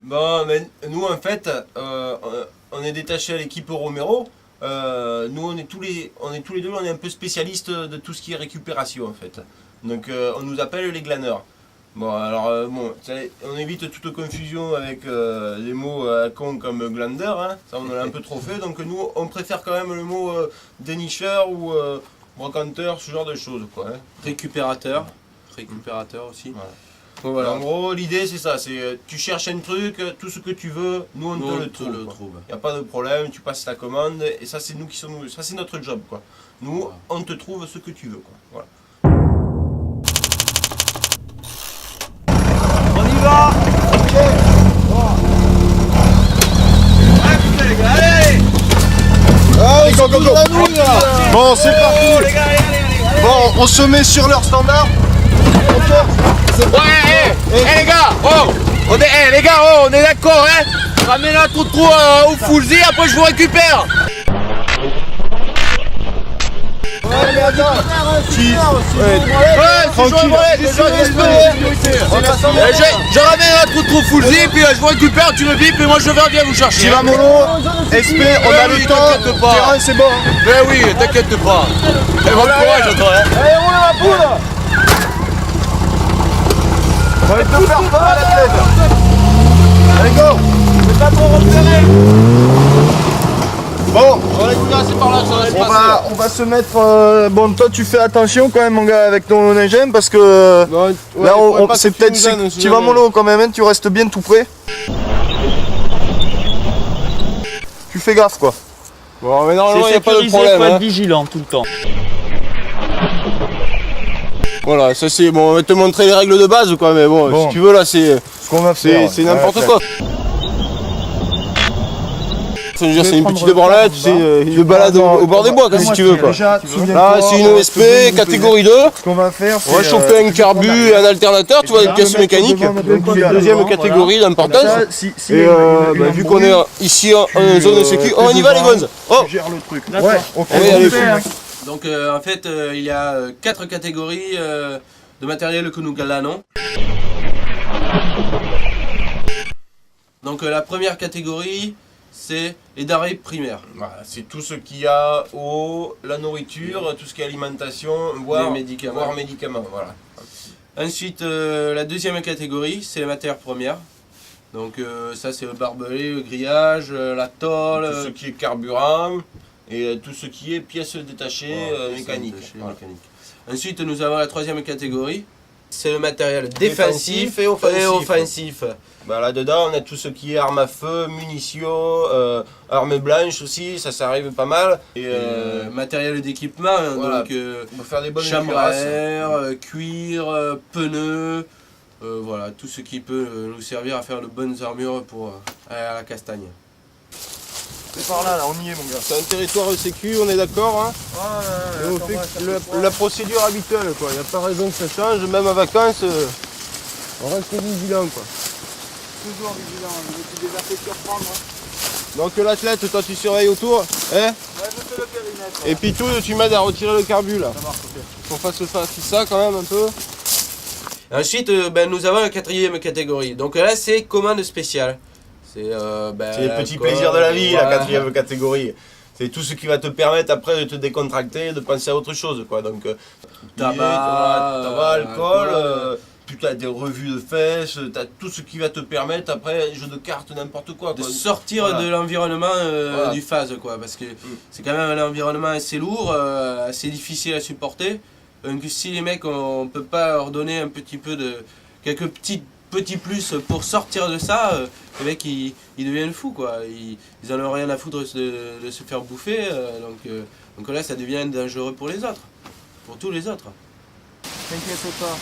Bon, mais nous en fait, on est détaché à l'équipe Romero. Nous on est tous les deux, on est un peu spécialistes de tout ce qui est récupération en fait. Donc on nous appelle les glaneurs. Bon alors bon, on évite toute confusion avec les mots cons comme glander, hein. Ça on en a un peu trop fait. Donc nous on préfère quand même le mot dénicheur ou brocanteur, ce genre de choses quoi. Hein. Récupérateur aussi. Voilà. Bon, voilà. En gros, l'idée c'est ça, c'est tu cherches un truc, tout ce que tu veux, nous on te le trouve. Il n'y a pas de problème, tu passes ta commande et ça c'est nous qui sommes, ça c'est notre job quoi. Nous voilà. On te trouve ce que tu veux quoi. Voilà. On y va. Ok. Bon. Allez. Allez, go, go, go. Bon, c'est parti. Les gars, allez. Bon, on se met sur leur standard. Ouais, les gars, les gars, on est d'accord, hein. Ramène un trou au full Z, après je vous récupère. Ouais, mais attends. Je ramène un trou full Z, puis je vous récupère, tu me bipes et moi je viens vous chercher. Chiva Molo, SP, on a le temps. Terrain, c'est bon. Mais oui, t'inquiète pas. Et bon courage à toi, hein. Allez, roule la poule. On va te faire pas la tête. Allez, go. C'est pas trop repéré. Bon, C'est par là, ça va se passer. on va se mettre. Bon, toi, tu fais attention quand même, mon gars, avec ton engin, parce que là, c'est peut-être. Tu vas mollo quand même, hein, tu restes bien tout près. Tu fais gaffe, quoi. Bon, mais normalement, il n'y a pas de problème. Faut être hein. vigilant tout le temps. Voilà, ça c'est bon, on va te montrer les règles de base quoi, mais bon. Si tu veux là c'est Ce qu'on va faire. c'est n'importe quoi. C'est une petite branlette, tu sais, une balade au bord des bois quoi, si tu veux quoi. Déjà, Là c'est une OSP catégorie 2. Ce qu'on va faire, On va chauffer un carbu et un alternateur, tu vois, une pièce mécanique. Deuxième catégorie d'importance. Et vu qu'on est ici en zone sécu, on y va les gonzes. Oh, gère le truc. D'accord. Ouais, on on va y aller. Donc en fait il y a 4 catégories de matériel que nous galanons. Donc la première catégorie c'est les denrées primaires. Voilà, c'est tout ce qu'il y a eau, la nourriture, tout ce qui est alimentation, voire les médicaments. Voilà. Ensuite la deuxième catégorie c'est les matières premières. Donc ça c'est le barbelé, le grillage, la tôle, Tout ce qui est carburant et tout ce qui est pièces détachées mécaniques. Voilà. Ensuite nous avons la troisième catégorie. C'est le matériel défensif et offensif. Bah, là-dedans, on a tout ce qui est armes à feu, munitions, armes blanches aussi, ça arrive pas mal. Et matériel d'équipement, voilà, donc pour faire des bonnes chambre à cuirasses. air, cuir, pneus, voilà, tout ce qui peut nous servir à faire de bonnes armures pour à la castagne. C'est par là, on y est, mon gars. c'est un territoire sécu, on est d'accord hein. Et on fait la procédure habituelle quoi, il n'y a pas raison que ça change, même en vacances, on reste vigilant quoi. Toujours vigilant, je vais déjà fait surprendre. Donc l'athlète, toi tu surveilles autour, hein. Ouais, je fais le périmètre. Et puis tout, tu m'aides à retirer le carbu là. Ça marche, ok. Qu'on fasse ça quand même un peu. Ensuite, nous avons la quatrième catégorie. Donc là, c'est commande spéciale. C'est C'est les petits plaisirs de la vie, la quatrième catégorie. C'est tout ce qui va te permettre après de te décontracter, de penser à autre chose quoi. Donc tabac, alcool. Tu as des revues de fesses, tu as tout ce qui va te permettre après, jeu de cartes, n'importe quoi. De sortir de l'environnement du phase quoi, parce que c'est quand même un environnement assez lourd, assez difficile à supporter. Donc si les mecs on peut pas leur donner un petit peu de quelques petits plus pour sortir de ça, les mecs ils deviennent fous quoi, ils en ont rien à foutre de se faire bouffer, donc là ça devient dangereux pour les autres, pour tous les autres. T'inquiète pas.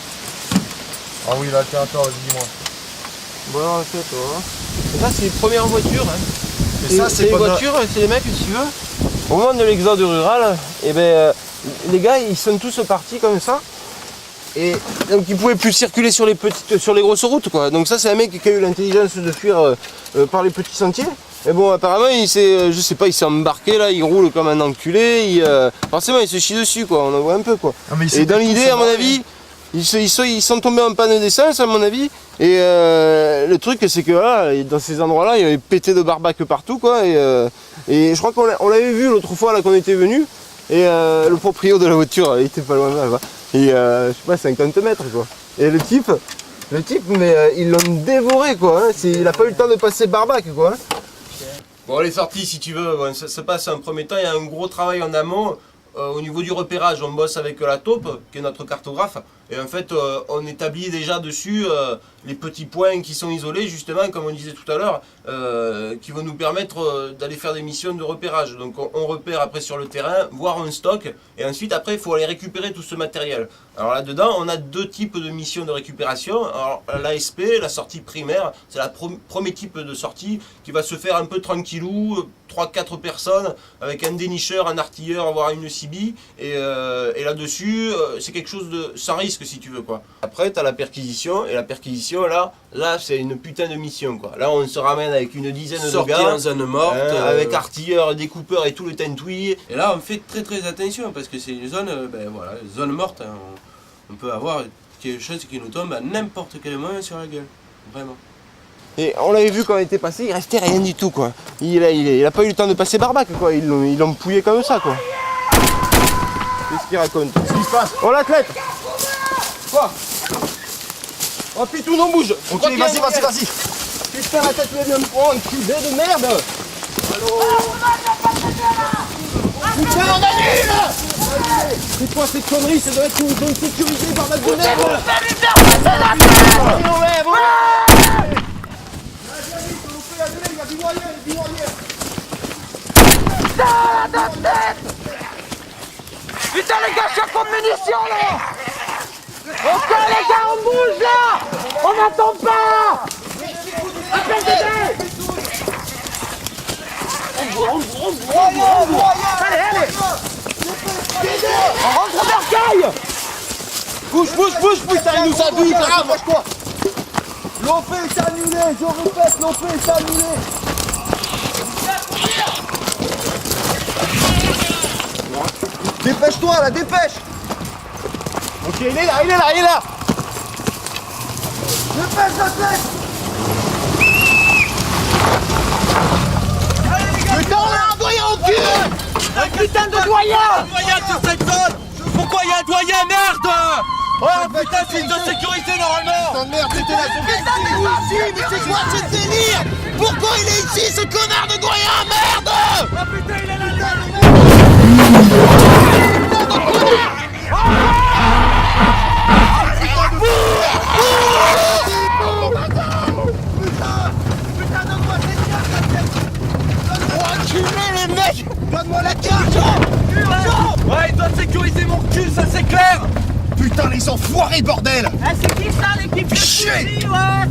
Ah oui, là, tiens, attends, dis-moi. Bon, c'est toi. Hein. Ça, c'est les premières voitures. Hein. Et ça, c'est les pas voitures, c'est les mecs, si tu veux. Au moment de l'exode rural, et les gars, ils sont tous partis comme ça. Et donc, ils pouvaient plus circuler sur les grosses routes, quoi. Donc ça, c'est un mec qui a eu l'intelligence de fuir par les petits sentiers. Et bon, apparemment, il s'est, je sais pas, il s'est embarqué là, il roule comme un enculé. Forcément, il se chie dessus, quoi. On en voit un peu, quoi. Ah, mais et dans l'idée, à mon avis. Ils sont tombés en panne d'essence à mon avis. Et le truc c'est que là, dans ces endroits-là, il y avait pété de barbac partout quoi. Et je crois qu'on l'avait vu l'autre fois là qu'on était venu. Et le proprio de la voiture, il était pas loin là. Et je sais pas, 50 mètres quoi. Et le type, mais ils l'ont dévoré quoi. Hein. Il a pas eu le temps de passer barbac quoi. Bon, les sorties, si tu veux, bon, ça se passe en premier temps. Il y a un gros travail en amont. Au niveau du repérage, on bosse avec la taupe, qui est notre cartographe. Et en fait, on établit déjà dessus les petits points qui sont isolés, justement, comme on disait tout à l'heure, qui vont nous permettre d'aller faire des missions de repérage. Donc on repère après sur le terrain, voir un stock, et ensuite après il faut aller récupérer tout ce matériel. Alors là-dedans, on a deux types de missions de récupération. Alors l'ASP, la sortie primaire, c'est la premier type de sortie qui va se faire un peu tranquillou, 3-4 personnes, avec un dénicheur, un artilleur, voire une CB, et là-dessus, c'est quelque chose de sans risque si tu veux quoi. Après, tu as la perquisition, et la perquisition, là c'est une putain de mission quoi. Là, on se ramène avec une dizaine de gars, en zone morte, avec artilleur, découpeur et tout le tentouille. Et là, on fait très attention parce que c'est une zone, voilà, zone morte. Hein. On peut avoir quelque chose qui nous tombe à n'importe quel moment sur la gueule, vraiment. Et on l'avait vu quand on était passé, il restait rien du tout quoi. Il a pas eu le temps de passer barbac quoi. Ils l'ont pouillé comme ça quoi. Qu'est-ce qu'il raconte? Qu'est-ce qui se passe? Oh l'athlète! Quoi? Oh Pitou, non bouge! Ok, vas-y. Putain, la tête vient de me prendre, enculé de merde! Allô? Putain, on annule! C'est quoi cette connerie? Ça doit être une zone sécurisée par notre de merde! Putain les gars, je suis à fond de munitions là! Ok les gars, on bouge là! On n'attend pas! Appelle Dédé! Allez! On rentre Bercaille! Bouge, putain, il nous a vu, approche-toi! L'OP est annulé, je répète, l'OP est annulé! Dépêche-toi, là, dépêche! Ok, il est là! Dépêche, l'athlète! Putain, on a un doyen au cul! Un putain de doyen! Doyen sur cette zone! Pourquoi il y a un doyen, merde? Oh putain, c'est une zone sécurité normalement! Putain de merde, c'était là! Putain mais c'est quoi ce délire? Pourquoi il est ici ce connard de doyen? Merde! Oh putain, il est là! Enculé les mecs! Donne-moi la carte! Ouais, il doit sécuriser mon cul, ça c'est clair! Putain, les enfoirés, bordel! Eh, c'est qui ça l'équipe de Chier. suivi, ouais,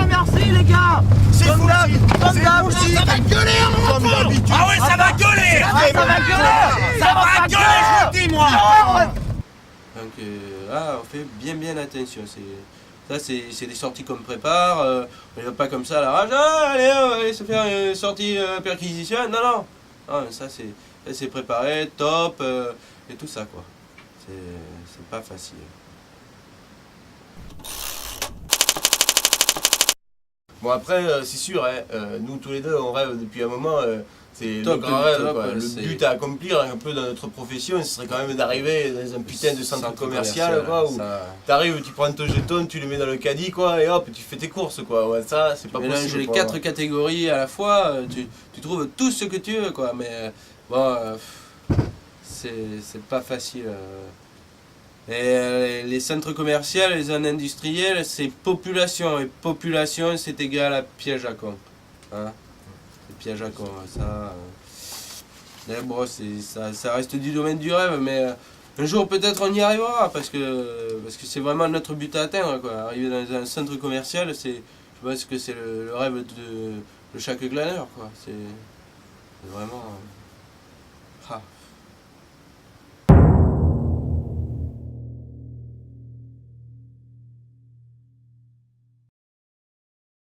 merci les gars! C'est Comme fou, d'hab, comme c'est d'hab, fou, ça va gueuler en Comme enfant! d'habitude! Ah ouais, ça va gueuler! Ça va gueuler! Ça va gueuler, je vous le dis, moi! Donc là, on fait bien attention. Ça, c'est des sorties qu'on prépare. On ne va pas comme ça à l'arrache. Ah, allez, on va aller se faire une sortie perquisition. Non. Ça, c'est préparé, top, et tout ça, quoi. C'est pas facile. Bon après, c'est sûr, hein, nous tous les deux on rêve depuis un moment, c'est le Top, grand rêve top, quoi. Le c'est- but à accomplir un peu dans notre profession, ce serait quand même d'arriver dans un putain de centre commercial quoi, où ça... t'arrives, tu prends ton jeton, tu le mets dans le caddie quoi, et hop, tu fais tes courses quoi. Ouais, ça c'est pas Tu mélanges possible. les quoi. 4 catégories à la fois, tu trouves tout ce que tu veux, quoi. Mais bon, c'est pas facile. Et les centres commerciaux, les zones industrielles, c'est population. Et population, c'est égal à piège à con. Hein, c'est piège à con. Ça, mais bon, ça reste du domaine du rêve, mais un jour peut-être on y arrivera, parce que c'est vraiment notre but à atteindre, quoi. Arriver dans un centre commercial, je pense que c'est le rêve de chaque glaneur, quoi. C'est vraiment...